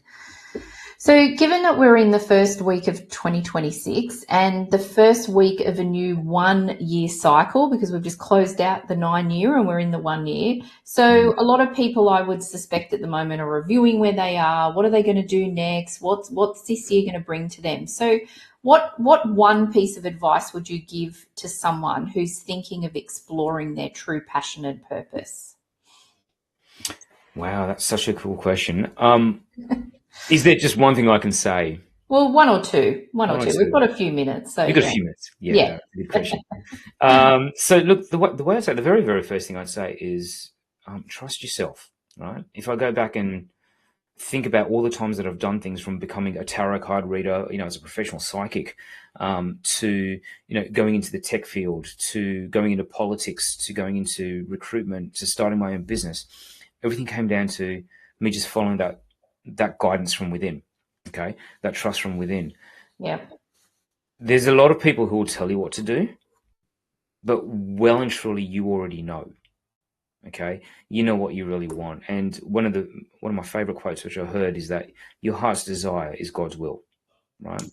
So given that we're in the first week of 2026 and the first week of a new 1-year cycle, because we've just closed out the 9-year and we're in the 1 year. So a lot of people, I would suspect at the moment, are reviewing where they are. What are they going to do next? What's this year going to bring to them? So what one piece of advice would you give to someone who's thinking of exploring their true passion and purpose?
Wow, that's such a cool question. Is there just one thing I can say?
Well, one or two. We've got a few minutes. So
you've got a few minutes. Yeah. Good question. So look, the way I say, the very, very first thing I'd say is trust yourself, right? If I go back and think about all the times that I've done things, from becoming a tarot card reader, as a professional psychic, to, going into the tech field, to going into politics, to going into recruitment, to starting my own business, everything came down to me just following that guidance from within. Okay, that trust from within.
Yeah.
There's a lot of people who will tell you what to do, but well and truly you already know. Okay, you know what you really want. And one of my favorite quotes which I heard is that your heart's desire is God's will, right?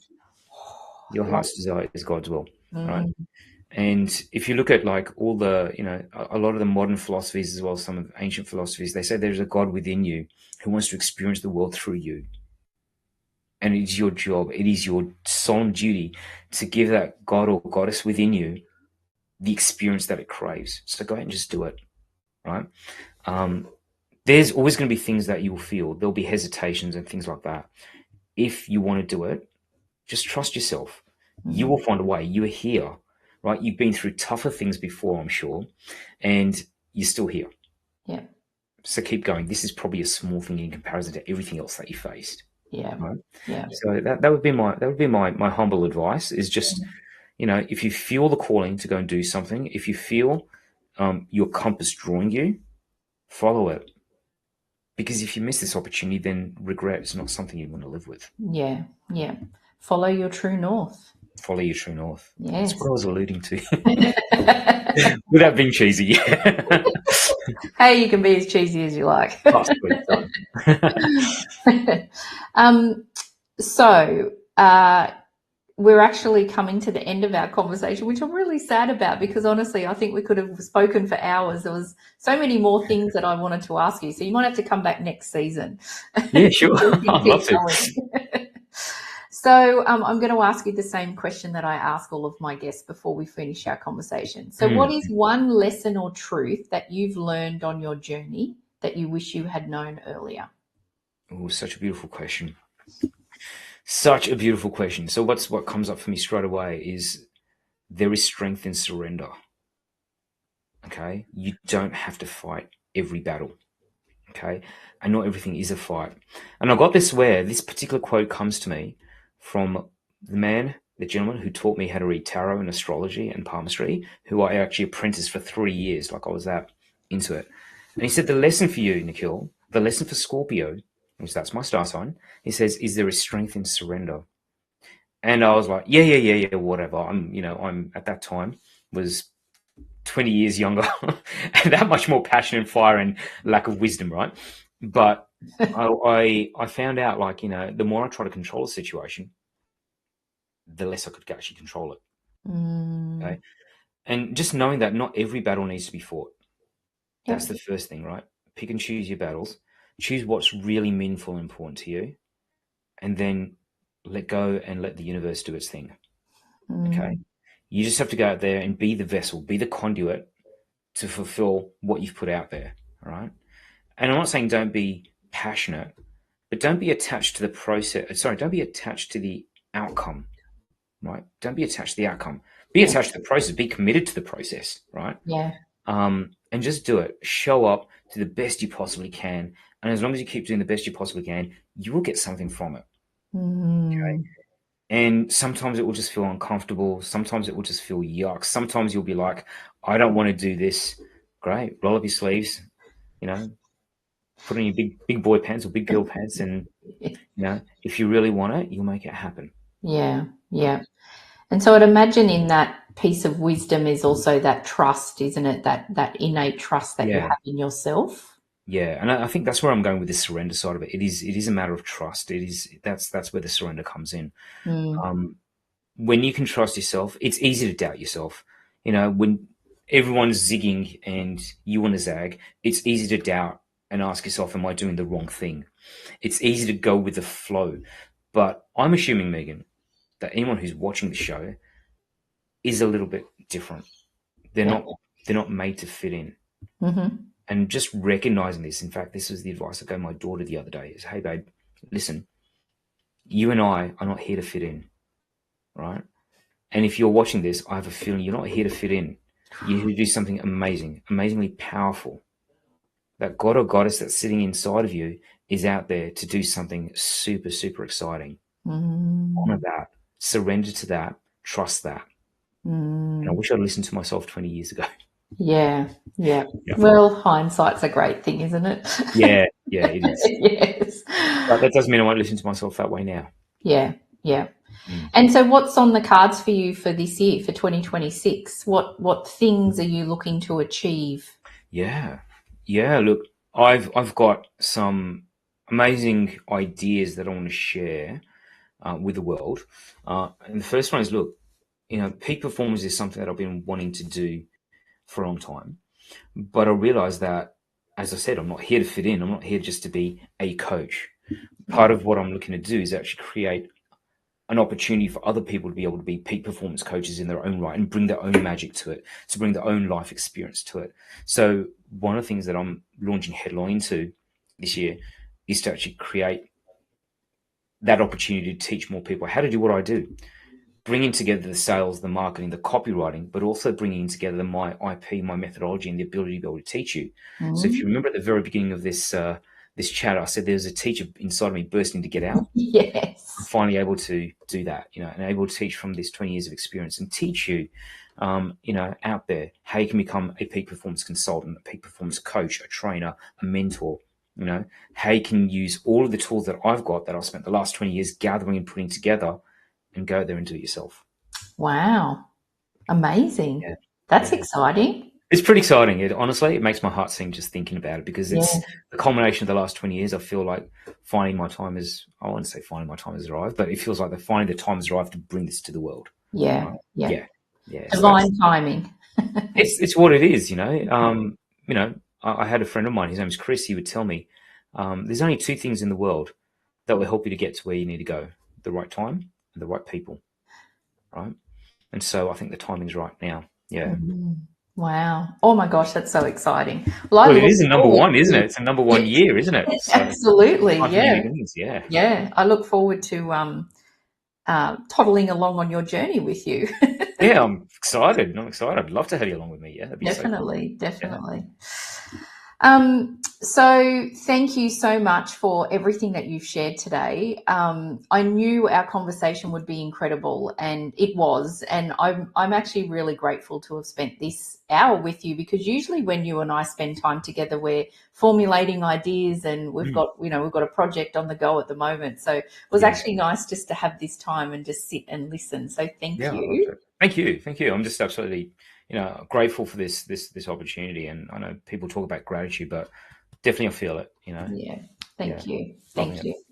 Your
Yeah.
heart's desire is God's will, right?
Mm,
And if you look at like all the, a lot of the modern philosophies as well as some of the ancient philosophies, they say there's a God within you who wants to experience the world through you. And it is your job, it is your solemn duty to give that God or goddess within you the experience that it craves. So go ahead and just do it, right? There's always going to be things that you will feel. There'll be hesitations and things like that. If you want to do it, just trust yourself. You will find a way. You are here, right? You've been through tougher things before, I'm sure, and you're still here.
yeah.
So keep going. This is probably a small thing in comparison to everything else that you faced.
Yeah.
Right?
Yeah.
So that would be my humble advice is just, if you feel the calling to go and do something, if you feel your compass drawing you, follow it. Because if you miss this opportunity, then regret is not something you want to live with.
Yeah. Yeah. Follow your true north.
Follow your true north.
Yes.
That's what I was alluding to. Without being cheesy.
Hey, you can be as cheesy as you like.
Oh, sweet, done.
So, we're actually coming to the end of our conversation, which I'm really sad about because honestly, I think we could have spoken for hours. There was so many more things that I wanted to ask you. So you might have to come back next season.
Yeah, sure. I'd love to.
So I'm going to ask you the same question that I ask all of my guests before we finish our conversation. So what is one lesson or truth that you've learned on your journey that you wish you had known earlier?
Oh, such a beautiful question. Such a beautiful question. So what comes up for me straight away is there is strength in surrender. Okay? You don't have to fight every battle. Okay? And not everything is a fight. And I got this where this particular quote comes to me from the gentleman who taught me how to read tarot and astrology and palmistry, who I actually apprenticed for 3 years, like I was that into it. And he said, the lesson for you, Nikhil, the lesson for Scorpio, which that's my star sign, he says, is there is strength in surrender. And I was like, yeah, whatever. I'm at that time was 20 years younger and that much more passion and fire and lack of wisdom, right? But I found out, like, the more I try to control a situation, the less I could actually control it. Okay. And just knowing that not every battle needs to be fought. That's the first thing, right? Pick and choose your battles. Choose what's really meaningful and important to you. And then let go and let the universe do its thing. Okay. You just have to go out there and be the vessel, be the conduit to fulfill what you've put out there. All right. And I'm not saying don't be passionate, but don't be attached to the process. Sorry, don't be attached to the outcome, right? Don't be attached to the outcome. Be attached to the process. Be committed to the process, right?
Yeah.
And just do it. Show up to the best you possibly can. And as long as you keep doing the best you possibly can, you will get something from it. Okay. And sometimes it will just feel uncomfortable. Sometimes it will just feel yuck. Sometimes you'll be like, I don't want to do this. Great. Roll up your sleeves, put on your big boy pants or big girl pants. And, if you really want it, you'll make it happen.
Yeah. Yeah. And so I'd imagine in that piece of wisdom is also that trust, isn't it? That innate trust that you have in yourself.
Yeah, and I think that's where I'm going with the surrender side of it. It is a matter of trust. That's where the surrender comes in. When you can trust yourself, it's easy to doubt yourself. When everyone's zigging and you want to zag, it's easy to doubt and ask yourself, am I doing the wrong thing? It's easy to go with the flow. But I'm assuming, Megan, that anyone who's watching the show is a little bit different. They're not made to fit in. And just recognizing this, in fact, this was the advice I gave my daughter the other day, is, hey, babe, listen, you and I are not here to fit in, right? And if you're watching this, I have a feeling you're not here to fit in. You're here to do something amazing, amazingly powerful. That God or goddess that's sitting inside of you is out there to do something super, super exciting. Honor that. Surrender to that. Trust that. And I wish I'd listened to myself 20 years ago.
Yeah. Yeah.
Yeah.
Well, hindsight's a great thing, isn't it?
Yeah, it is.
Yes.
But that doesn't mean I won't listen to myself that way now.
Yeah. Yeah.
Mm.
And so what's on the cards for you for this year, for 2026? What things are you looking to achieve?
Yeah. Yeah, look, I've got some amazing ideas that I want to share with the world. And the first one is, look, peak performance is something that I've been wanting to do for a long time. But I realized that, as I said, I'm not here to fit in. I'm not here just to be a coach. Part of what I'm looking to do is actually create an opportunity for other people to be able to be peak performance coaches in their own right and bring their own magic to it, to bring their own life experience to it. So one of the things that I'm launching headlong into this year is to actually create that opportunity to teach more people how to do what I do, bringing together the sales, the marketing, the copywriting, but also bringing together my IP, my methodology, and the ability to be able to teach you. So if you remember at the very beginning of this chat, I said there's a teacher inside of me bursting to get out. I'm
Yes.
finally able to do that, and able to teach from this 20 years of experience and teach you, out there how you can become a peak performance consultant, a peak performance coach, a trainer, a mentor, how you can use all of the tools that I've got that I've spent the last 20 years gathering and putting together and go there and do it yourself.
Wow. Amazing.
Yeah.
That's
Yeah.
exciting.
It's pretty exciting. Honestly, it makes my heart sing just thinking about it because
Yeah.
it's the culmination of the last 20 years. I feel like finding my time is, I wouldn't say finding my time has arrived, but it feels like finding the time has arrived to bring this to the world.
Yeah.
Right?
Yeah.
Yeah. Yeah. So
Divine timing.
it's what it is. I had a friend of mine, his name's Chris, he would tell me, there's only two things in the world that will help you to get to where you need to go: the right time and the right people. Right. And so I think the timing's right now. Yeah.
Mhm. Wow. Oh my gosh, that's so exciting. Well, I
Well, it
look
is a number
forward
one, isn't
to
it? It's a number one year, isn't it? So
absolutely.
time for many
Yeah.
things. Yeah.
Yeah. I look forward to toddling along on your journey with you.
Yeah, I'm excited. I'm excited. I'd love to have you along with me. Yeah, that'd be so cool.
Definitely.
Yeah.
Definitely. So thank you so much for everything that you've shared today. I knew our conversation would be incredible, and it was. And I'm actually really grateful to have spent this hour with you, because usually when you and I spend time together, we're formulating ideas, and we've
Mm,
got a project on the go at the moment. So it was
yeah.
actually nice just to have this time and just sit and listen. So thank
Yeah, I loved
you.
it. Thank you. Thank you. I'm just absolutely, grateful for this opportunity. And I know people talk about gratitude, but definitely I feel it.
Yeah.
Yeah.
Thank you.
Loving
Thank
it.
you.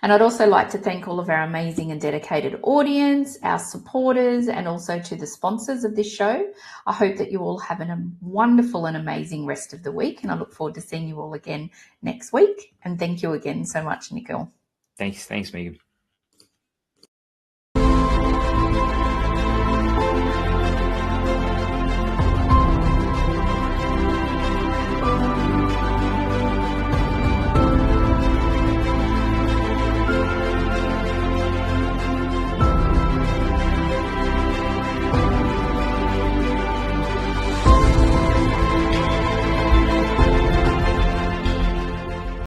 And I'd also like to thank all of our amazing and dedicated audience, our supporters, and also to the sponsors of this show. I hope that you all have a wonderful and amazing rest of the week. And I look forward to seeing you all again next week. And thank you again so much, Nikhil.
Thanks, Megan.